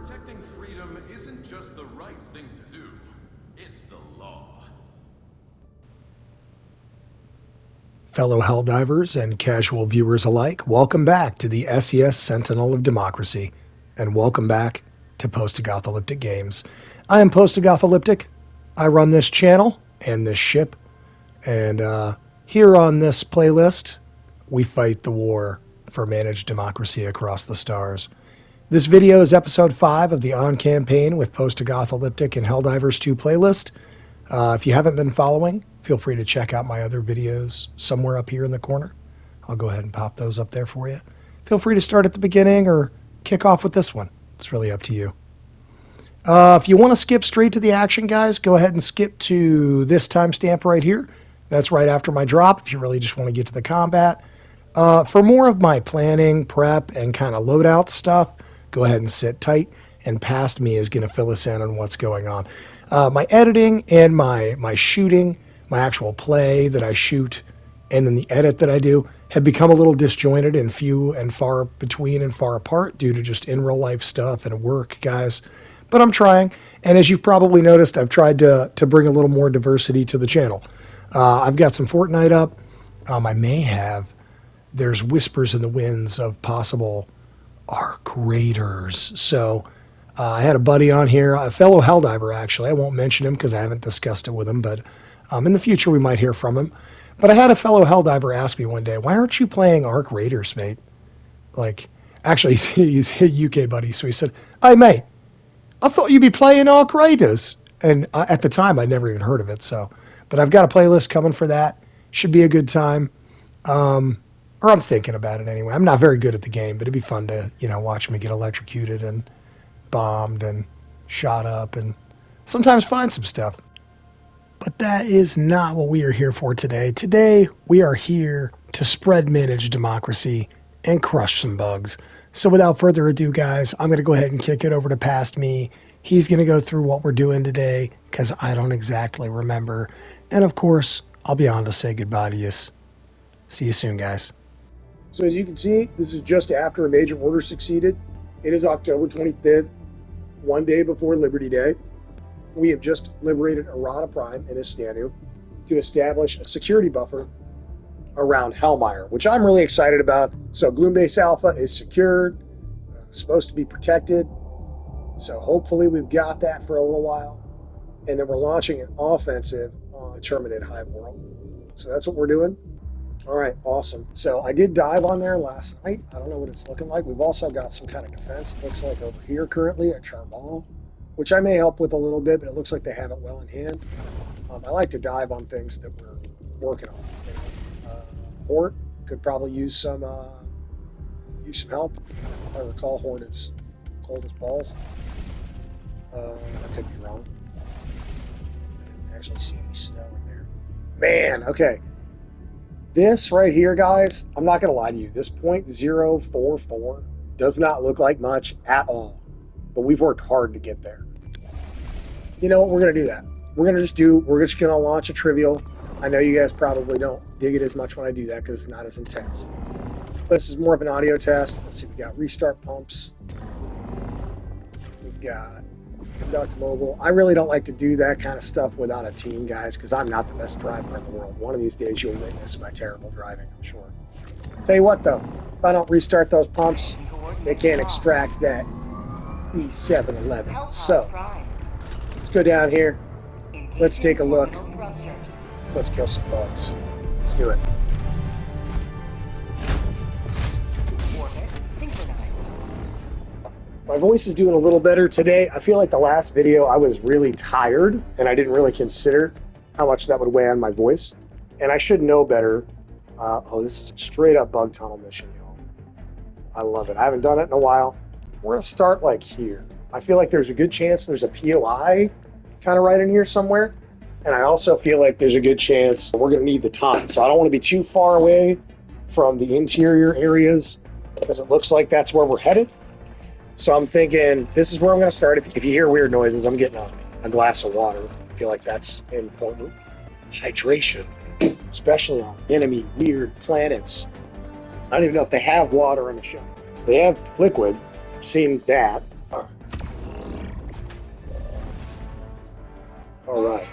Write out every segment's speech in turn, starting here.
Protecting freedom isn't just the right thing to do, it's the law. Fellow Helldivers and casual viewers alike, welcome back to the SES Sentinel of Democracy, and welcome back to Postagothalyptic Games. I am Postagothalyptic. I run this channel and this ship, and here on this playlist, we fight the war for managed democracy across the stars. This video is episode 5 of the On Campaign with Postagothalyptic and Helldivers 2 playlist. If you haven't been following, feel free to check out my other videos somewhere up here in the corner. I'll go ahead and pop those up there for you. Feel free to start at the beginning or kick off with this one. It's really up to you. If you want to skip straight to the action, guys, go ahead and skip to this timestamp right here. That's right after my drop if you really just want to get to the combat. For more of my planning, prep, and kind of loadout stuff, go ahead and sit tight, and past me is going to fill us in on what's going on. My editing and my shooting, my actual play that I shoot, and then the edit that I do have become a little disjointed and few and far between and far apart due to just in real life stuff and work, guys. But I'm trying, and as you've probably noticed, I've tried to bring a little more diversity to the channel. I've got some Fortnite up. I may have. There's whispers in the winds of possible arc raiders. So I had a buddy on here, a fellow Helldiver actually. I won't mention him because I haven't discussed it with him, but in the future we might hear from him. But I had a fellow Helldiver ask me one day, why aren't you playing arc raiders, mate? Like, actually, he's a UK buddy, so he said, hey, mate, I thought you'd be playing arc raiders. And at the time, I'd never even heard of it. So, but I've got a playlist coming for that. Should be a good time. Or I'm thinking about it anyway. I'm not very good at the game, but it'd be fun to, watch me get electrocuted and bombed and shot up and sometimes find some stuff. But that is not what we are here for today. Today, we are here to spread managed democracy and crush some bugs. So without further ado, guys, I'm going to go ahead and kick it over to past me. He's going to go through what we're doing today because I don't exactly remember. And of course, I'll be on to say goodbye to you. See you soon, guys. So as you can see, this is just after a major order succeeded. It is October 25th, one day before Liberty Day. We have just liberated Errata Prime and Istanu to establish a security buffer around Hellmire, which I'm really excited about. So Gloombase Alpha is secured, supposed to be protected. So hopefully we've got that for a little while. And then we're launching an offensive on Terminid Hive world. So that's what we're doing. All right, awesome. So I did dive on there last night. I don't know what it's looking like. We've also got some kind of defense, it looks like over here currently at Charbal, which I may help with a little bit, but it looks like they have it well in hand. I like to dive on things that we're working on. Hort could probably use some help. If I recall, Hort is cold as balls. I could be wrong. I didn't actually see any snow in there. Man, okay. This right here, guys, I'm not going to lie to you. This .044 does not look like much at all, but we've worked hard to get there. You know what? We're going to do that. We're just going to launch a trivial. I know you guys probably don't dig it as much when I do that because it's not as intense. This is more of an audio test. Let's see, we got restart pumps. We've got conduct mobile. I really don't like to do that kind of stuff without a team, guys, because I'm not the best driver in the world. One of these days you'll witness my terrible driving, I'm sure. Tell you what, though, if I don't restart those pumps, they can't extract that E711. So, let's go down here. Let's take a look. Let's kill some bugs. Let's do it. My voice is doing a little better today. I feel like the last video I was really tired and I didn't really consider how much that would weigh on my voice. And I should know better. This is a straight up bug tunnel mission, y'all. I love it. I haven't done it in a while. We're gonna start like here. I feel like there's a good chance there's a POI kind of right in here somewhere. And I also feel like there's a good chance we're gonna need the time. So I don't wanna be too far away from the interior areas because it looks like that's where we're headed. So I'm thinking this is where I'm going to start. If you hear weird noises, I'm getting a glass of water. I feel like that's important. Hydration, especially on enemy weird planets. I don't even know if they have water in the show. They have liquid. I've seen that. All right.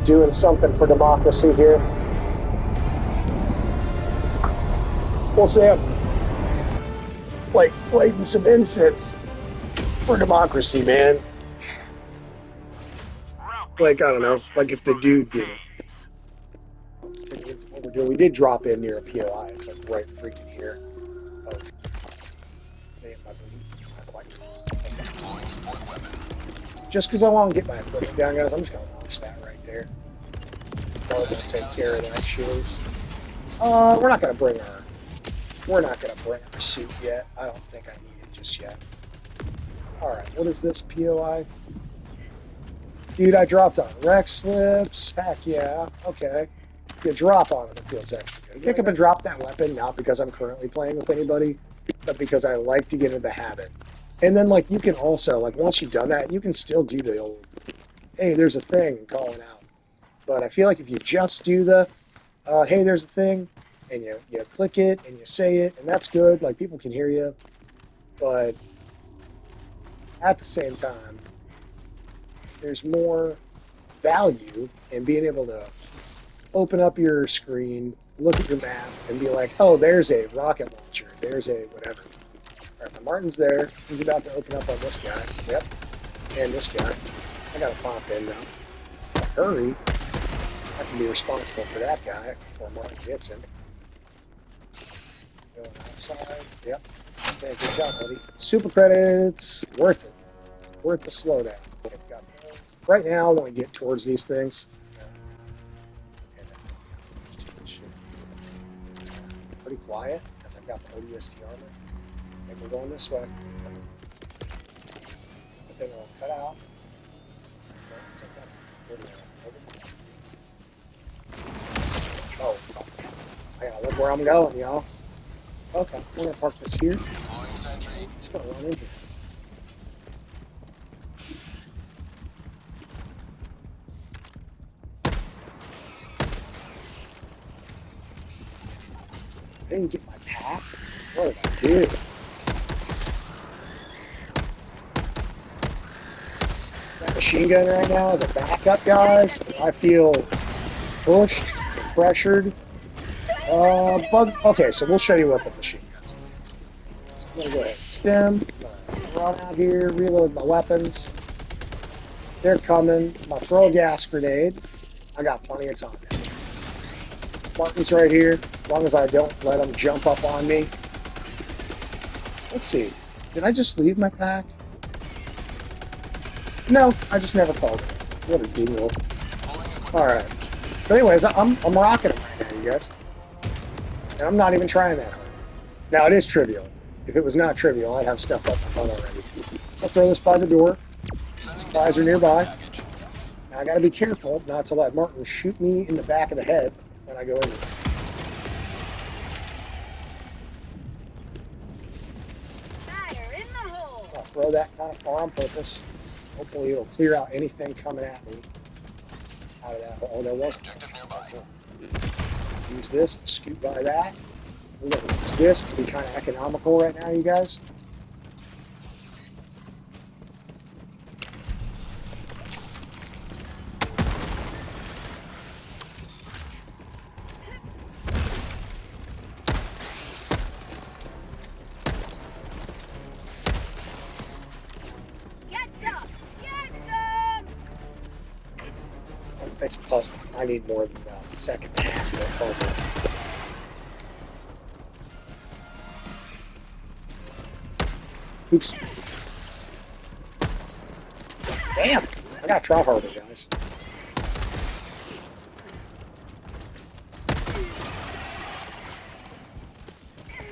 Doing something for democracy here. We'll say I'm like lighting some incense for democracy, man. Like, I don't know, like if the dude did it. Let's take a look at what we're doing. We did drop in near a POI. It's like right freaking here. Oh. Man, my booty. Not quite. Just because I want to get my equipment down, guys, I'm just going to launch that right there. Probably going to take care of that shiz. We're not going to bring our suit yet. I don't think I need it just yet. Alright, what is this POI? Dude, I dropped on Rex slips. Heck yeah. Okay. You drop on them, it feels extra good. Pick up and drop that weapon, not because I'm currently playing with anybody, but because I like to get into the habit. And then, like, you can also, like, once you've done that, you can still do the old, hey, there's a thing, and call it out. But I feel like if you just do the, hey, there's a thing, and you click it, and you say it, and that's good, like, people can hear you. But at the same time, there's more value in being able to open up your screen, look at your map, and be like, oh, there's a rocket launcher, there's a whatever. All right, Martin's there. He's about to open up on this guy. Yep. And this guy. I gotta pop in now. Hurry. I can be responsible for that guy before Martin gets him. Going outside. Yep. Okay, good job, buddy. Super credits. Worth it. Worth the slowdown. Okay, right now, I want to get towards these things. Pretty quiet, because I've got the ODST armor. I think we're going this way. But then it'll cut out. Oh, I gotta look where I'm going, y'all. Okay, we're gonna park this here. It's gonna run in here. I didn't get my pack. What did I do? That machine gun right now is a backup, guys. I feel pushed, pressured. Okay, so we'll show you what the machine gun's. So I'm gonna go ahead and stem, run out here, reload my weapons. They're coming. I'm gonna throw a gas grenade. I got plenty of time. Martin's right here. As long as I don't let him jump up on me. Let's see. Did I just leave my pack? No, I just never called it. What a deal. Alright. But anyways, I'm rocking it here, you guys. And I'm not even trying that hard. Now, it is trivial. If it was not trivial, I'd have stuff up my butt already. I'll throw this by the door. Supplies are nearby. Now, I gotta be careful not to let Martin shoot me in the back of the head when I go in there. I'll throw that kind of far on purpose. Hopefully it'll clear out anything coming at me out of that hole. Oh, there wasn't. Use this to scoot by that. We're going to use this to be kind of economical right now, you guys. It's a puzzle. I need more than a second to answer that puzzle. Oops. Damn! I gotta try harder, guys.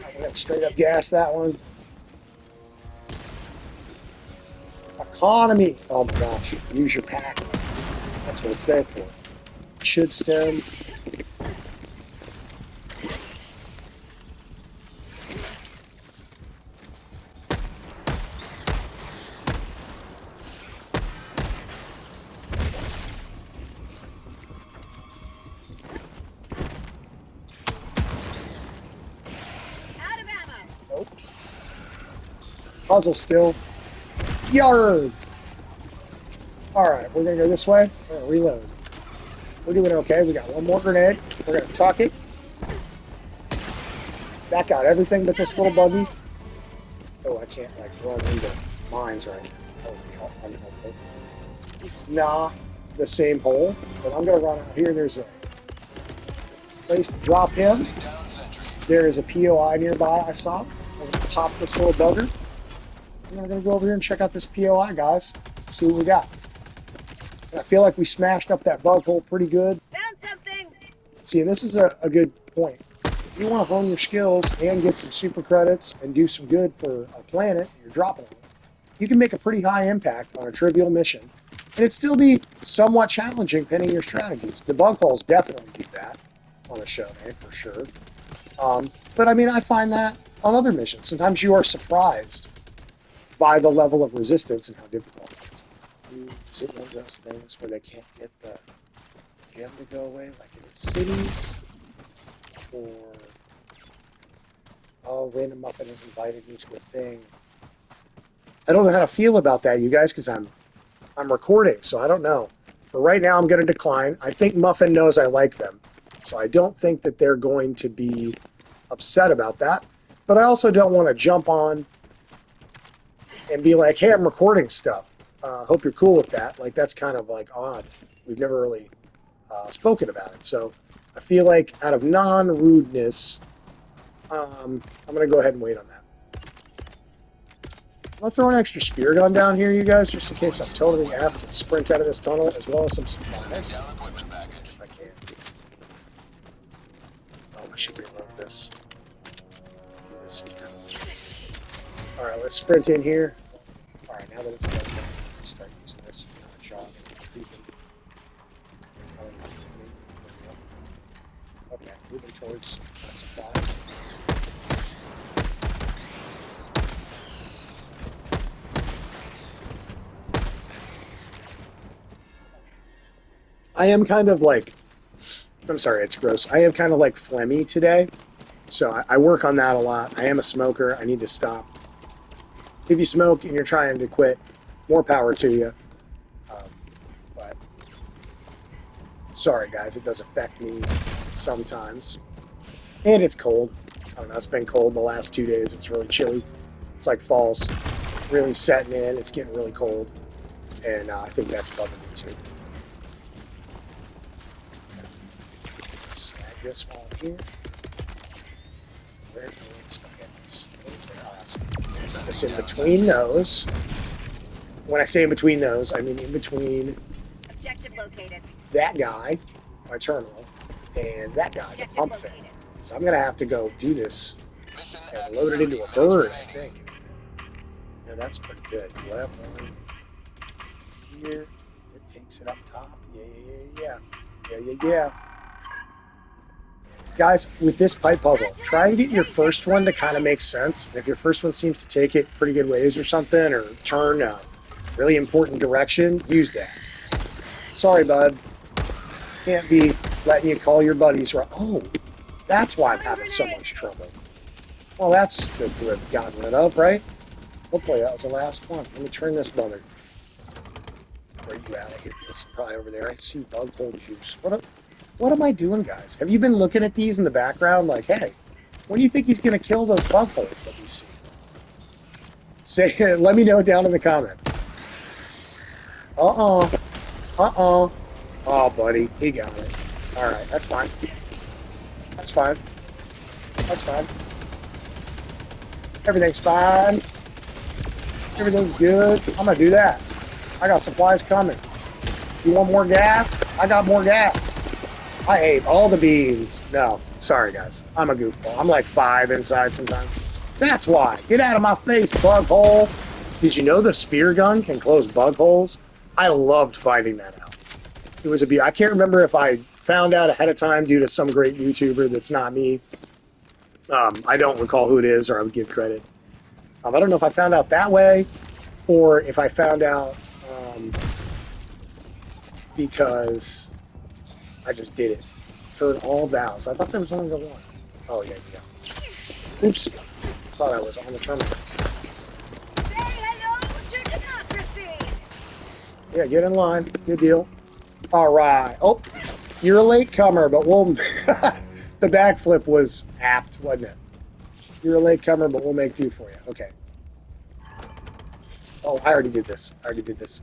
I'm gonna straight up gas that one. Economy! Oh my gosh. Use your pack. That's what it's there for. Should stem. Out of puzzle still. Yard! Alright, we're gonna go this way. We're gonna reload. We're doing okay. We got one more grenade. We're gonna tuck it. That got everything but this little buggy. Oh, I can't like run into mines right now. Oh, unhelpful. This is not the same hole, but I'm gonna run out here. There's a place to drop him. There is a POI nearby I saw. I'm gonna pop this little bugger. And we're gonna go over here and check out this POI, guys. See what we got. And I feel like we smashed up that bug hole pretty good. Found something. See, and this is a good point. If you want to hone your skills and get some super credits and do some good for a planet that you're dropping on, you can make a pretty high impact on a trivial mission. And it'd still be somewhat challenging depending your strategies. The bug holes definitely do that on a show, for sure. But I mean, I find that on other missions. Sometimes you are surprised by the level of resistance and how difficult it is. Is it one of those things where they can't get the gem to go away, like in the cities? Or, oh, Random Muffin has invited me to a thing. I don't know how to feel about that, you guys, because I'm recording, so I don't know. But right now, I'm going to decline. I think Muffin knows I like them, so I don't think that they're going to be upset about that. But I also don't want to jump on and be like, hey, I'm recording stuff. Hope you're cool with that. Like, that's kind of like odd. We've never really spoken about it. So I feel like out of non-rudeness, I'm going to go ahead and wait on that. Let's throw an extra spear gun down here, you guys, just in case I'm totally effed and sprint out of this tunnel, as well as some supplies. If I can. Oh, I should reload this. Do this again. Alright, let's sprint in here. Alright, now that it's done, let's start using this. Jog and creeping. Okay, moving towards supplies. I am kind of like, I'm sorry, it's gross. I am kind of like phlegmy today. So I work on that a lot. I am a smoker. I need to stop. If you smoke and you're trying to quit, more power to you. But sorry, guys, it does affect me sometimes. And it's cold. I don't know, it's been cold the last 2 days. It's really chilly. It's like fall's really setting in. It's getting really cold. And I think that's bugging me too. Snag this one here. Where is there? Awesome. Put this in between those. When I say in between those, I mean in between Objective located. that guy, my terminal, and that guy, the pump thing. So I'm gonna have to go do this and load it into a bird, I think. Yeah, that's pretty good. You have one here. It takes it up top. Yeah. Guys, with this pipe puzzle, try and get your first one to kind of make sense. And if your first one seems to take it pretty good ways or something, or turn a really important direction, use that. Sorry, bud. Can't be letting you call your buddies. Oh, that's why I'm having so much trouble. Well, that's good to have gotten rid of, right? Hopefully that was the last one. Let me turn this bugger. Where are you at? It's probably over there. I see bug hole juice. What am I doing, guys? Have you been looking at these in the background? Like, hey, when do you think he's going to kill those bug holes that we see? Say, let me know down in the comments. Oh, buddy, he got it. All right, that's fine. That's fine. Everything's fine. Everything's good. I'm going to do that. I got supplies coming. You want more gas? I got more gas. I ate all the beans. No, sorry guys. I'm a goofball. I'm like 5 inside sometimes. That's why. Get out of my face, bug hole. Did you know the spear gun can close bug holes? I loved finding that out. It was I can't remember if I found out ahead of time due to some great YouTuber that's not me. I don't recall who it is, or I would give credit. I don't know if I found out that way, or if I found out because I just did it. Turn all valves. I thought there was only the one. Oh, yeah. Oops. I thought I was on the terminal. Yeah, get in line. Good deal. All right. Oh, you're a late comer, but we'll... the backflip was apt, wasn't it? You're a late comer, but we'll make do for you. Okay. Oh, I already did this. I already did this,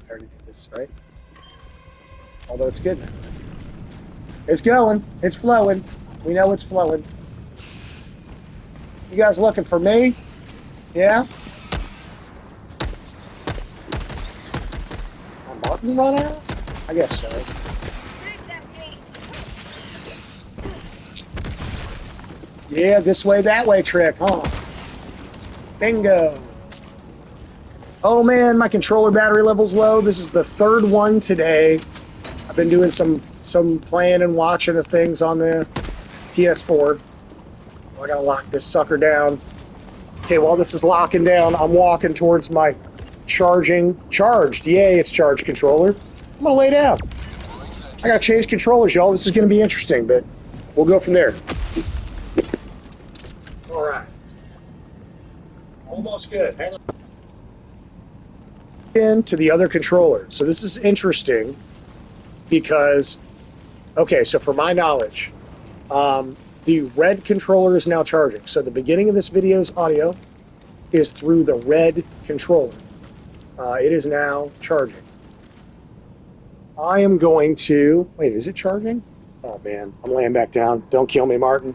right? Although it's good now. It's going. It's flowing. We know it's flowing. You guys looking for me? Yeah? My Martin run out? I guess so. Yeah, this way, that way trick, huh? Bingo. Oh man, my controller battery level's low. This is the third one today. I've been doing some playing and watching of things on the PS4. I gotta lock this sucker down. Okay, while this is locking down, I'm walking towards my charged. Yay, it's charged controller. I'm gonna lay down. I gotta change controllers, y'all. This is gonna be interesting, but we'll go from there. All right. Almost good. Hang on. Into the other controller. So this is interesting because, okay, so for my knowledge, the red controller is now charging. So the beginning of this video's audio is through the red controller. It is now charging. I am going to... Wait, is it charging? Oh, man. I'm laying back down. Don't kill me, Martin.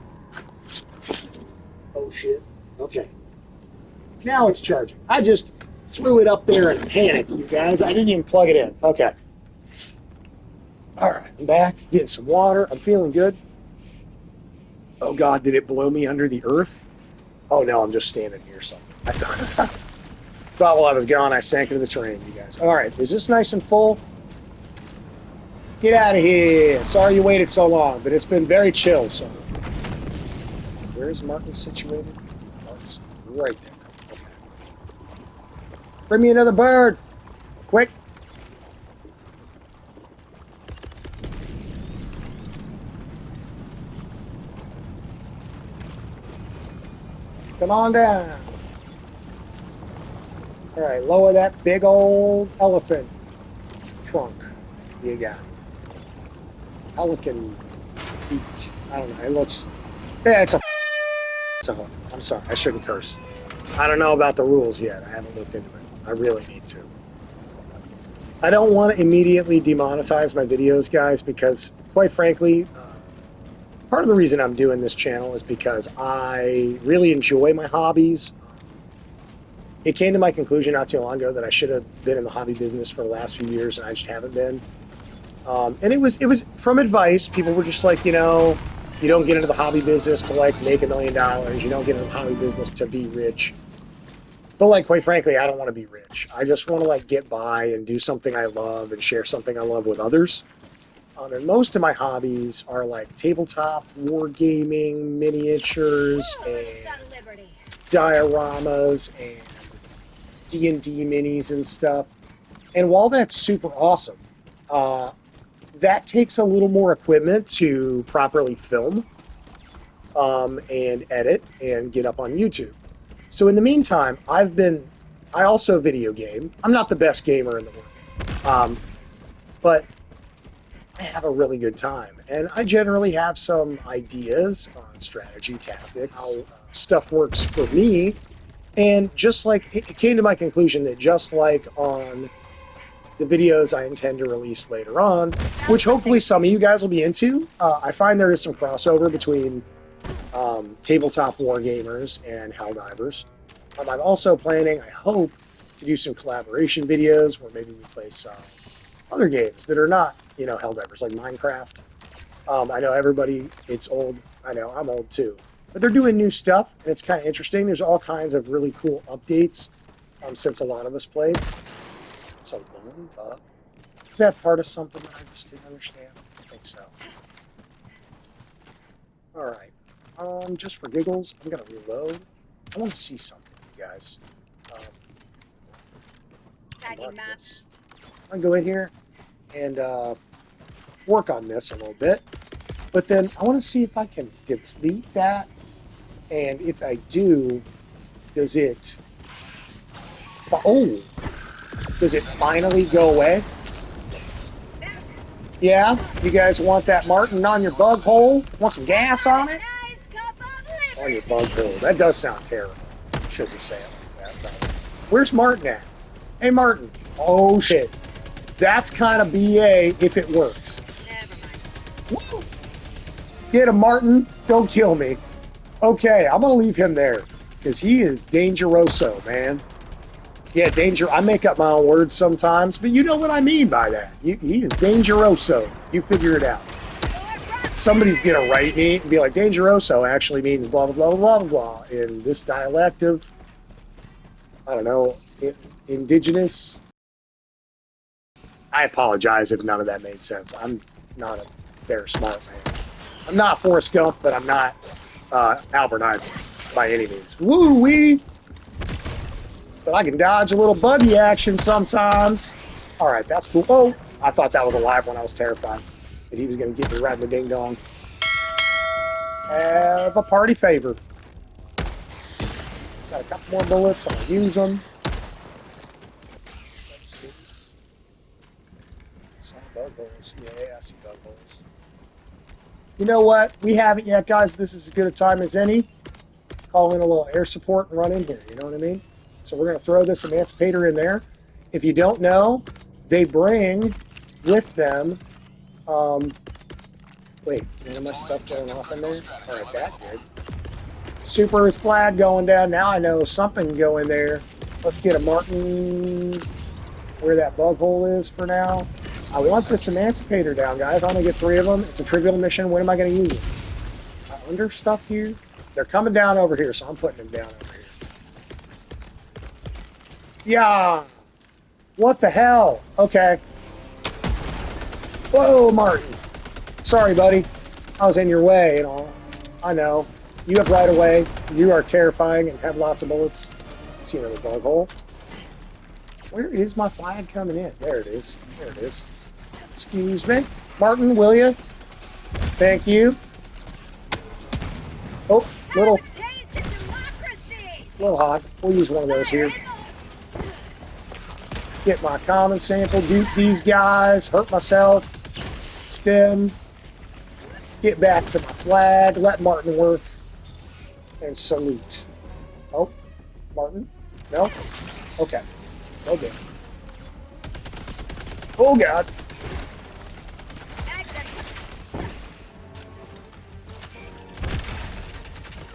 Oh, shit. Okay. Now it's charging. I just threw it up there in a panic, you guys. I didn't even plug it in. Okay. All right. I'm back. Getting some water. I'm feeling good. Oh, God. Did it blow me under the earth? Oh, no. I'm just standing here. So I thought while I was gone, I sank into the terrain, you guys. All right. Is this nice and full? Get out of here. Sorry you waited so long, but it's been very chill. So where is Martin situated? Oh, it's right there. Okay. Bring me another bird. Quick. Come on down. All right, lower that big old elephant trunk you got. Pelican beak. I don't know. It looks... Yeah, it's a... So, I'm sorry. I shouldn't curse. I don't know about the rules yet. I haven't looked into it. I really need to. I don't want to immediately demonetize my videos, guys, because, quite frankly, part of the reason I'm doing this channel is because I really enjoy my hobbies. It came to my conclusion not too long ago that I should have been in the hobby business for the last few years, and I just haven't been. And it was from advice. People were just like, you know, you don't get into the hobby business to like make $1 million. You don't get into the hobby business to be rich. But like, quite frankly, I don't want to be rich. I just want to like get by and do something I love and share something I love with others. And most of my hobbies are like tabletop, wargaming, miniatures, and dioramas, and D&D minis and stuff. And while that's super awesome, that takes a little more equipment to properly film and edit and get up on YouTube. So in the meantime, I also video game. I'm not the best gamer in the world, but I have a really good time. And I generally have some ideas on strategy, tactics, how stuff works for me. And just like, it came to my conclusion that just like on the videos I intend to release later on, which hopefully some of you guys will be into. I find there is some crossover between tabletop wargamers and Helldivers. I'm also planning, I hope, to do some collaboration videos where maybe we play some other games that are not, you know, Helldivers, like Minecraft. I know everybody, it's old. I know, I'm old too. But they're doing new stuff, and it's kind of interesting. There's all kinds of really cool updates since a lot of us played. So, is that part of something that I just didn't understand? I think so. All right. Just for giggles, I'm going to reload. I want to see something, you guys. I'm going to go in here and work on this a little bit. But then I want to see if I can deplete that. And if I do, does it... Oh! Does it finally go away? Yeah? You guys want that Martin on your bug hole? Want some gas on it? Nice cup of On your liberty. bug hole. That does sound terrible. Shouldn't say it like that. Though. Where's Martin at? Hey, Martin. Oh, shit. That's kind of BA if it works. Never mind. Woo! Get him, Martin. Don't kill me. Okay, I'm going to leave him there because he is dangeroso, man. Yeah, danger. I make up my own words sometimes, but you know what I mean by that. He is dangeroso. You figure it out. Somebody's going to write me and be like, dangeroso actually means blah, blah, blah, blah, blah, blah. In this dialect of, I don't know, indigenous. I apologize if none of that made sense. I'm not a very smart man. I'm not Forrest Gump, but I'm not Albert Einstein by any means. Woo-wee! But I can dodge a little buggy action sometimes. All right, that's cool. Oh, I thought that was a live one. I was terrified that he was going to get me right in the ding-dong. Have a party favor. Got a couple more bullets. I'm going to use them. Let's see. Some bug holes. Yeah, I see bug holes. You know what? We haven't yet, guys. This is as good a time as any. Call in a little air support and run in here. You know what I mean? So we're going to throw this emancipator in there. If you don't know, they bring with them... wait, is none of my stuff going off in there? All right, that good. Super Earth flag going down. Now I know something can go in there. Let's get a Martin where that bug hole is for now. I want this emancipator down, guys. I'm going to get 3 of them. It's a trivial mission. When am I going to use it? Under stuff here? They're coming down over here, so I'm putting them down over here. Yeah. What the hell? Okay. Whoa, Martin. Sorry, buddy. I was in your way and all. I know. You have right of way. You are terrifying and have lots of bullets. See another bug hole. Where is my flag coming in? There it is. There it is. Excuse me. Martin, will you? Thank you. Oh, little hot. We'll use one of those here. Get my common sample, dupe these guys, hurt myself, stem, get back to my flag, let Martin work, and salute. Oh, Martin? No? Okay. Okay. Oh, God.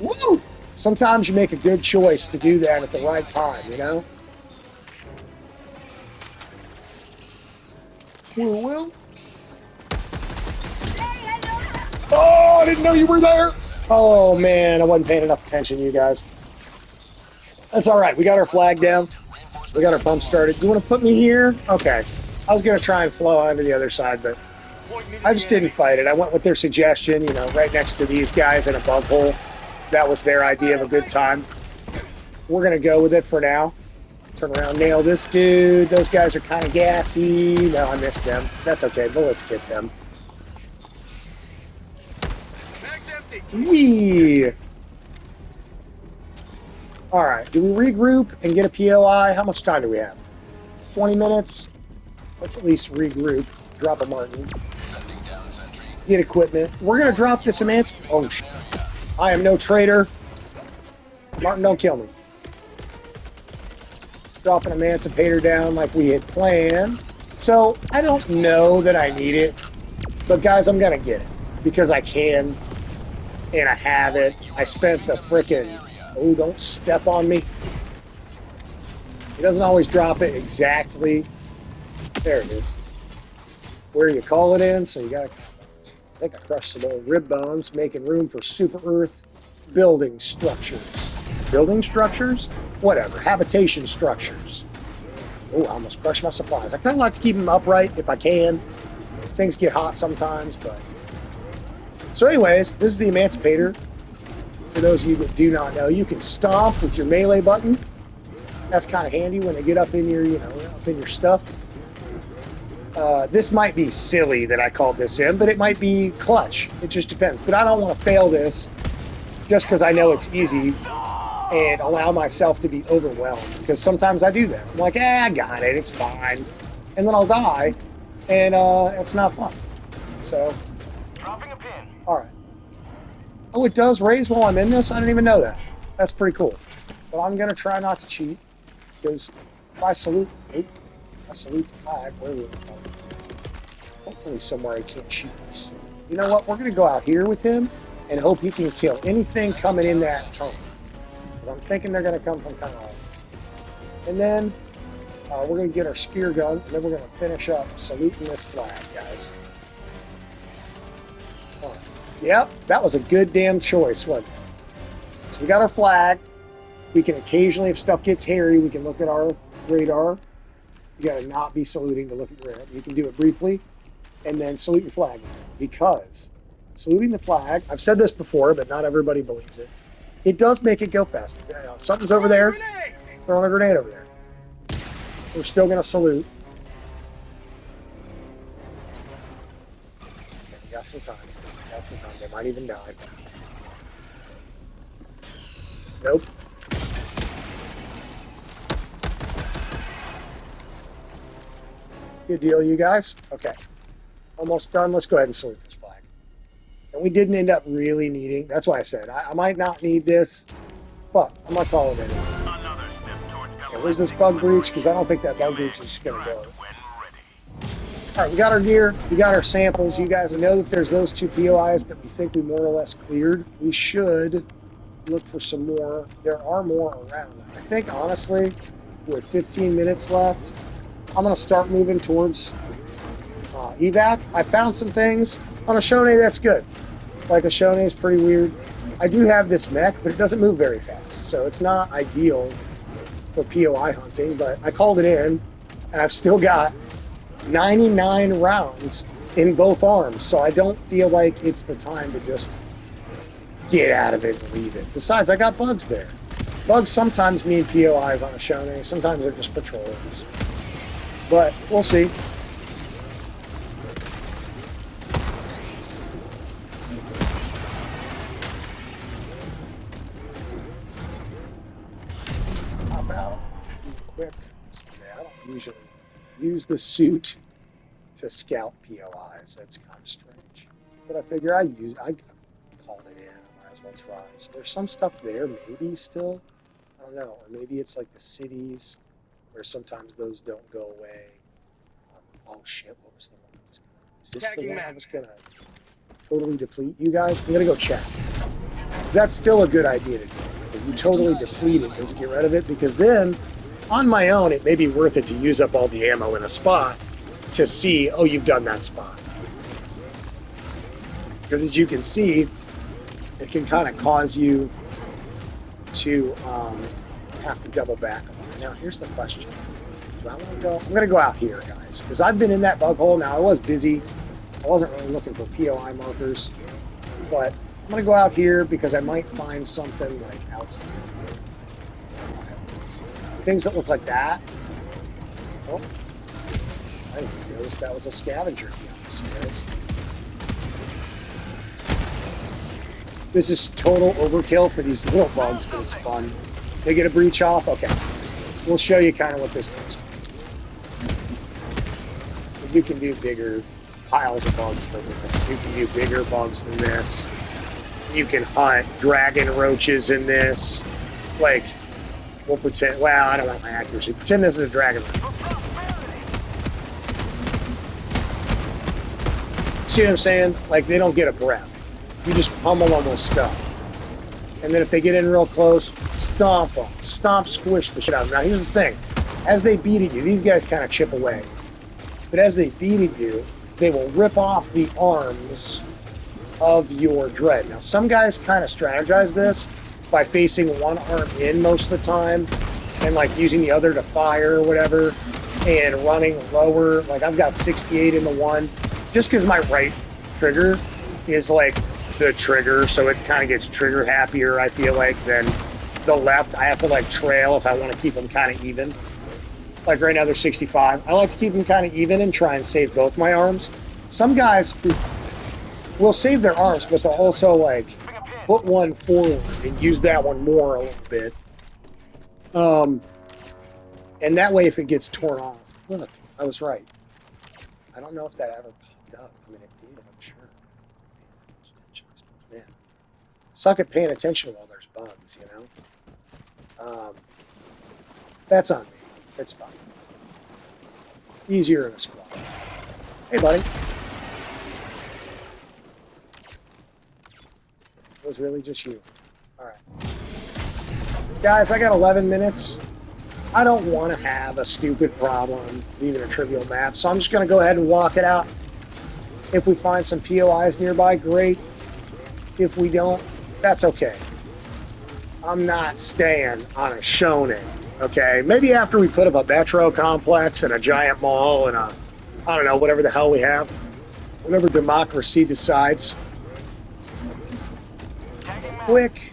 Woo! Sometimes you make a good choice to do that at the right time, you know? Will. Oh, I didn't know you were there. Oh, man, I wasn't paying enough attention, you guys. That's all right. We got our flag down. We got our pump started. You want to put me here? Okay. I was going to try and flow onto the other side, but I just didn't fight it. I went with their suggestion, you know, right next to these guys in a bug hole. That was their idea of a good time. We're going to go with it for now. Turn around, nail this dude. Those guys are kind of gassy. No, I missed them. That's okay. Bullets get them. Whee! All right. Do we regroup and get a POI? How much time do we have? 20 minutes? Let's at least regroup. Drop a Martin. Get equipment. We're going to drop this emancipator. Oh, shit. I am no traitor. Martin, don't kill me. Drop an emancipator down like we had planned. So, I don't know that I need it. But, guys, I'm going to get it. Because I can. And I have it. I spent the frickin'... Oh, don't step on me. He doesn't always drop it exactly. There it is. Where you call it in, so you gotta... I think I crushed some old rib bones, making room for Super Earth building structures. Building structures? Whatever. Habitation structures. Oh, I almost crushed my supplies. I kind of like to keep them upright if I can. Things get hot sometimes, but... So anyways, this is the emancipator. For those of you that do not know, you can stomp with your melee button. That's kind of handy when they get up in your, you know, up in your stuff. This might be silly that I called this in, but it might be clutch. It just depends. But I don't want to fail this just because I know it's easy and allow myself to be overwhelmed. Because sometimes I do that. I'm like, I got it. It's fine. And then I'll die, and it's not fun. So, Dropping a pin. all right. Oh, it does raise while I'm in this? I didn't even know that. That's pretty cool. But I'm going to try not to cheat, because if I salute... Oop, I salute the flag. Where are we going? Hopefully somewhere I can't shoot this. You know what? We're going to go out here with him and hope he can kill anything coming in that tunnel. But I'm thinking they're going to come from kind of... And then we're going to get our spear gun, and then we're going to finish up saluting this flag, guys. All right. Yep, that was a good damn choice, wasn't it? So we got our flag. We can occasionally, if stuff gets hairy, we can look at our radar. You got to not be saluting to look at your radar. You can do it briefly, and then salute your flag. Because saluting the flag, I've said this before, but not everybody believes it. It does make it go faster. Something's over there. Throwing a grenade over there. We're still going to salute. Okay, we got some time. Got some time. They might even die. Nope. Good deal, you guys. Okay. Almost done. Let's go ahead and salute this flag. And we didn't end up really needing... That's why I said I might not need this, but I'm going to call it anyway. Okay, where's this bug breach? Because I don't think that bug breach is going to go. All right, we got our gear. We got our samples. You guys know that there's those 2 POIs that we think we more or less cleared. We should look for some more. There are more around. I think, honestly, with 15 minutes left, I'm going to start moving towards evac. I found some things. On Oshaune, that's good. Like, Oshaune is pretty weird. I do have this mech, but it doesn't move very fast. So it's not ideal for POI hunting, but I called it in, and I've still got 99 rounds in both arms. So I don't feel like it's the time to just get out of it and leave it. Besides, I got bugs there. Bugs sometimes mean POIs on Oshaune. Sometimes they're just patrols. But we'll see. Hop out real quick. I don't usually use the suit to scout POIs. That's kind of strange. But I figure I called it in. I might as well try. So there's some stuff there, maybe still. I don't know. Or maybe it's like the cities where sometimes those don't go away. Oh shit, what was the one that was gonna... Is this the one that was gonna totally deplete you guys? I'm gonna go check. That's still a good idea to do. If you totally deplete it, does it get rid of it? Because then, on my own, it may be worth it to use up all the ammo in a spot to see, oh, you've done that spot. Because as you can see, it can kind of cause you to have to double back. Now, here's the question. Do I want to go? I'm going to go out here, guys, because I've been in that bug hole. Now, I was busy. I wasn't really looking for POI markers, but I'm going to go out here because I might find something like out here. Things that look like that. Oh, I didn't notice that was a scavenger, to be honest, guys. This is total overkill for these little bugs, but it's fun. They get a breach off? Okay. We'll show you kind of what this looks like. You can do bigger piles of bugs than this. You can do bigger bugs than this. You can hunt dragon roaches in this. Like, we'll pretend... Well, I don't want my accuracy. Pretend this is a dragon roach. See what I'm saying? Like, they don't get a breath. You just pummel them with stuff. And then if they get in real close, stomp them. Stomp, squish the shit out of them. Now, here's the thing. As they beat at you, these guys kind of chip away. But as they beat at you, they will rip off the arms of your dread. Now, some guys kind of strategize this by facing one arm in most of the time and, like, using the other to fire or whatever and running lower. Like, I've got 68 in the one. Just because my right trigger is, like, the trigger, so it kind of gets trigger happier, I feel like, than the left. I have to, like, trail if I want to keep them kind of even. Like right now they're 65. I like to keep them kind of even and try and save both my arms. Some guys will save their arms, but they'll also, like, put one forward and use that one more a little bit. And that way, if it gets torn off, look, I was right. I don't know if that ever popped up. I mean, it did. Man. Suck at paying attention while there's bugs, you know? That's on me. It's fine. Easier in a squad. Hey, buddy. It was really just you. Alright. Guys, I got 11 minutes. I don't want to have a stupid problem leaving a trivial map, so I'm just going to go ahead and walk it out. If we find some POIs nearby, great. If we don't, that's okay. I'm not staying on Oshaune, okay? Maybe after we put up a metro complex and a giant mall and a, I don't know, whatever the hell we have. Whatever democracy decides. Quick.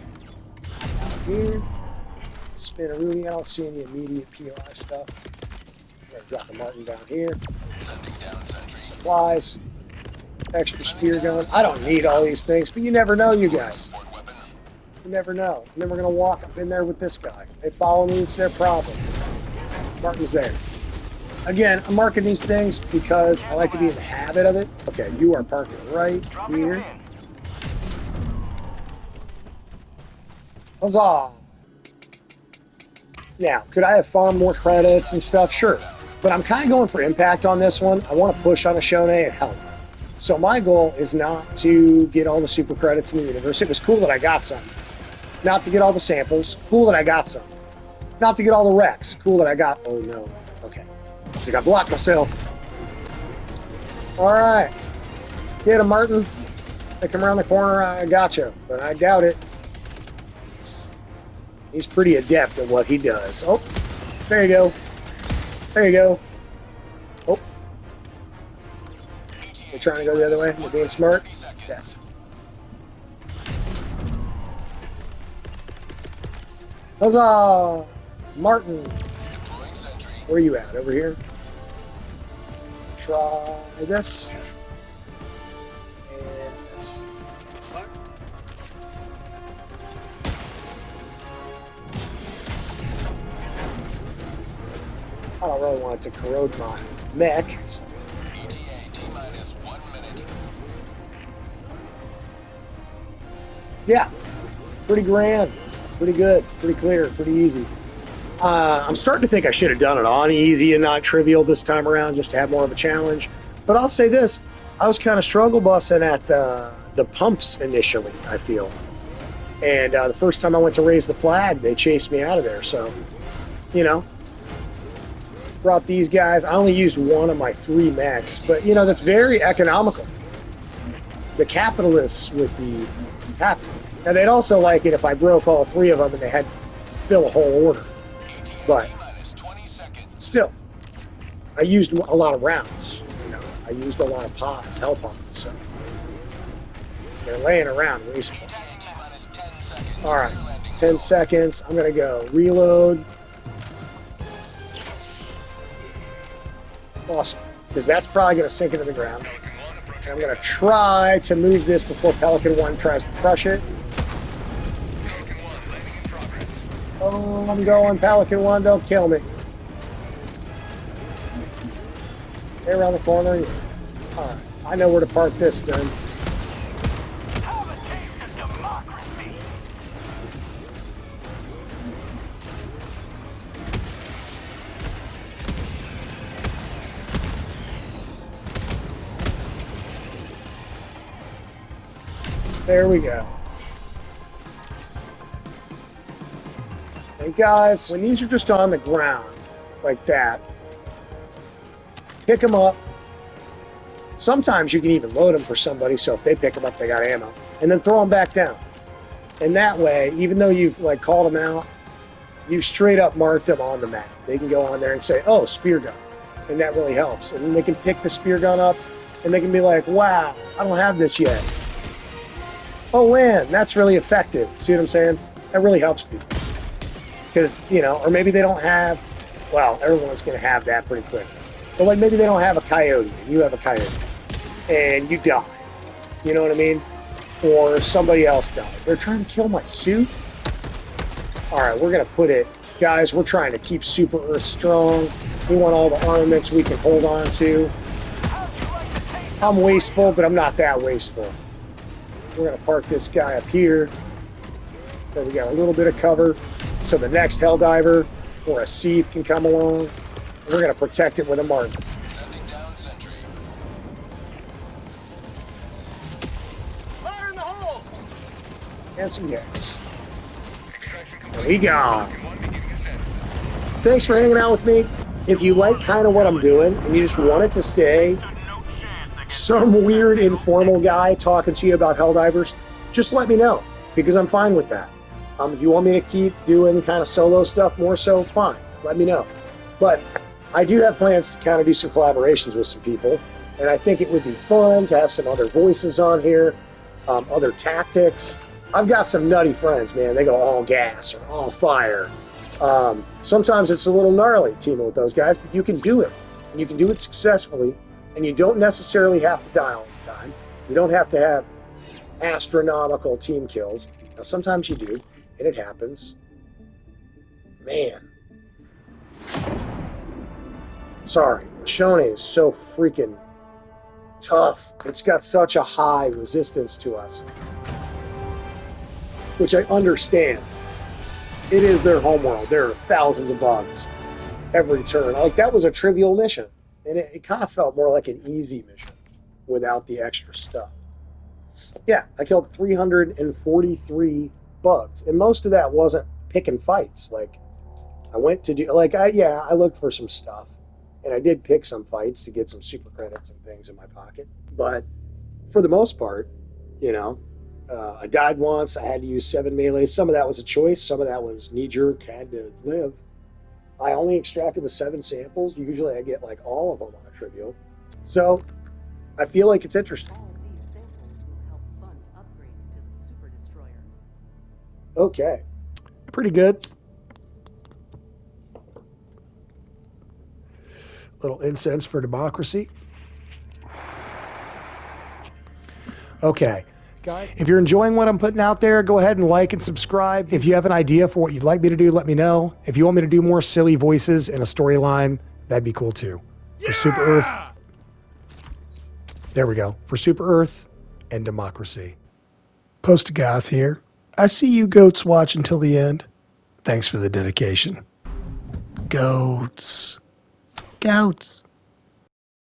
Here. Spin a Rooney. I don't see any immediate POI stuff. I'm going to drop a Martin down here. Supplies. Extra spear gun. I don't need all these things, but you never know, you guys. You never know. And then we're going to walk up in there with this guy. They follow me, it's their problem. Martin's there. Again, I'm marking these things because I like to be in the habit of it. Okay, you are parking right here. Huzzah! Now, could I have farmed more credits and stuff? Sure. But I'm kind of going for impact on this one. I want to push on Oshaune and help. So my goal is not to get all the super credits in the universe. It was cool that I got some. Not to get all the samples. Cool that I got some. Not to get all the wrecks. Cool that I got... Oh, no. Okay. So I got blocked myself. All right. Get him, Martin. Take him around the corner. I gotcha. But I doubt it. He's pretty adept at what he does. Oh, there you go. There you go. Oh. They're trying to go the other way. They're being smart. Yeah. Huzzah! Martin. Where are you at? Over here? Try this. And this. I don't really want it to corrode my mech. So. Yeah, pretty grand, pretty good, pretty clear, pretty easy. I'm starting to think I should have done it on easy and not trivial this time around just to have more of a challenge. But I'll say this, I was kind of struggle bussing at the pumps initially, I feel. And the first time I went to raise the flag, they chased me out of there. So, you know, brought these guys. I only used one of my 3 mechs, but, you know, that's very economical. The capitalists would be happy. Now, they'd also like it if I broke all 3 of them and they had to fill a whole order. But still, I used a lot of rounds. You know, I used a lot of pods, hell pods. So they're laying around wasteful. All right, 10 seconds. I'm gonna go reload. Awesome, because that's probably gonna sink into the ground. And I'm gonna try to move this before Pelican 1 tries to crush it. Oh, I'm going, Pelican 1, don't kill me. Stay around the corner. Yeah. All right, I know where to park this then. There we go. And guys, when these are just on the ground like that, pick them up. Sometimes you can even load them for somebody, so if they pick them up, they got ammo. And then throw them back down. And that way, even though you've like called them out, you've straight up marked them on the map. They can go on there and say, oh, spear gun. And that really helps. And then they can pick the spear gun up, and they can be like, wow, I don't have this yet. Oh, man, that's really effective. See what I'm saying? That really helps people. Because, you know, or maybe they don't have, well, everyone's going to have that pretty quick. But, like, maybe they don't have a coyote, and you have a coyote, and you die. You know what I mean? Or somebody else died. They're trying to kill my suit? All right, we're going to put it, guys, we're trying to keep Super Earth strong. We want all the armaments we can hold on to. I'm wasteful, but I'm not that wasteful. We're going to park this guy up here. So we got a little bit of cover so the next Helldiver or a Sieve can come along. And we're going to protect it with a Martin. Sending down sentry. Fire in the hole! And some gas. There we go. Thanks for hanging out with me. If you like kind of what I'm doing and you just want it to stay some weird informal guy talking to you about Helldivers, just let me know, because I'm fine with that. If you want me to keep doing kind of solo stuff more so, fine, let me know. But I do have plans to kind of do some collaborations with some people, and I think it would be fun to have some other voices on here, other tactics. I've got some nutty friends, man. They go all gas or all fire. Sometimes it's a little gnarly teaming with those guys, but you can do it, and you can do it successfully, and you don't necessarily have to die all the time. You don't have to have astronomical team kills. Now, sometimes you do, and it happens. Man. Sorry, Oshaune is so freaking tough. It's got such a high resistance to us, which I understand. It is their homeworld. There are thousands of bugs every turn. Like, that was a trivial mission, and it kind of felt more like an easy mission without the extra stuff. Yeah, I killed 343 bugs, and most of that wasn't picking fights. Like, I went to do, like, I looked for some stuff, and I did pick some fights to get some super credits and things in my pocket. But for the most part, you know, I died once. I had to use 7 melee. Some of that was a choice. Some of that was knee-jerk, had to live. I only extracted with 7 samples. Usually I get like all of them on a trivial. So I feel like it's interesting. All these samples will help fund upgrades to the Super Destroyer. Okay. Pretty good. Little incense for democracy. Okay. Guys, if you're enjoying what I'm putting out there, go ahead and like and subscribe. If you have an idea for what you'd like me to do, let me know. If you want me to do more silly voices in a storyline, that'd be cool too. For Super Earth. There we go. For Super Earth and democracy. Postagath here. I see you goats watch until the end. Thanks for the dedication. Goats. Goats.